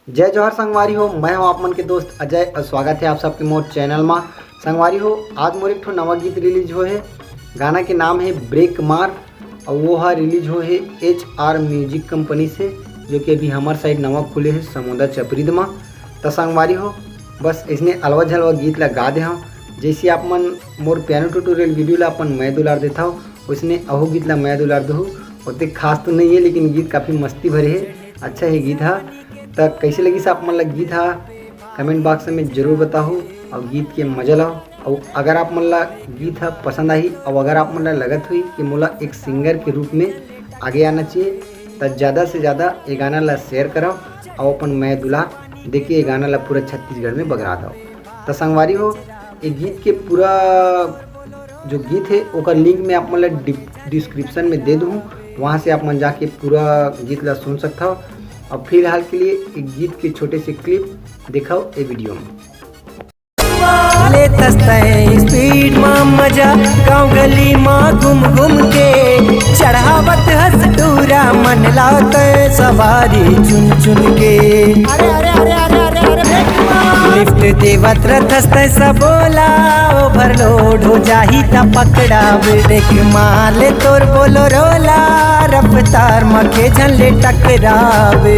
जय जौहर संगवारी हो। मैं हूं आप मन के दोस्त अजय और स्वागत है आप सबके मोर चैनल में। संगवारी हो, आज मोर एक ठो नवा गीत रिलीज हो है। गाना के नाम है ब्रेक मार और वो है रिलीज हो है HR म्यूजिक कंपनी से, जो कि अभी हमारे साइड नवा खुले है समुद्र चपरीद में। तो संगवारी हो, बस इसने अलवा झलवा गीत ला गा दे हूँ। जैसे आप मन मोर पियानो ट्यूटोरियल वीडियो ला अपन मैं दुलार देता हूँ, उसने अहो गीत ला मैं दुलार दूँ। उतने खास तो नहीं है, लेकिन गीत काफ़ी मस्ती भरे है, अच्छा है गीत है। तो कैसे लगी से आप मन लग गीत है कमेंट बॉक्स में जरूर बताओ और गीत के मजा लो। और अगर आप मन ला गीत है पसंद आई और अगर आप मन ला लगत हुई कि मोला एक सिंगर के रूप में आगे आना चाहिए, तो ज़्यादा से ज़्यादा ये गाना ला शेयर करो और अपन मैं दुला देखिए ये गाना ला पूरा छत्तीसगढ़ में बगरा दो। तो संगवारी हो, ये गीत के पूरा जो गीत है ओकर लिंक में आप मन ला डिस्क्रिप्शन में दे दूँ, वहाँ से आप मन जाके पूरा गीत ला सुन सकता हो। और फिलहाल के लिए एक गीत के छोटे से क्लिप दिखाओ ये वीडियो में। स्पीड में मजा गाँव गली में घूम घूम के चढ़ावत हस टूरा मन लात सवारी चुन चुन के। अरे अरे अरे अरे अरे अरे लिफ्ट देवत रथस्त सबोला ओवरलोड हो जाही त पकड़ा ब्रेक माले तोर बोलो रोला रफ्तार मखे झले टकरावे।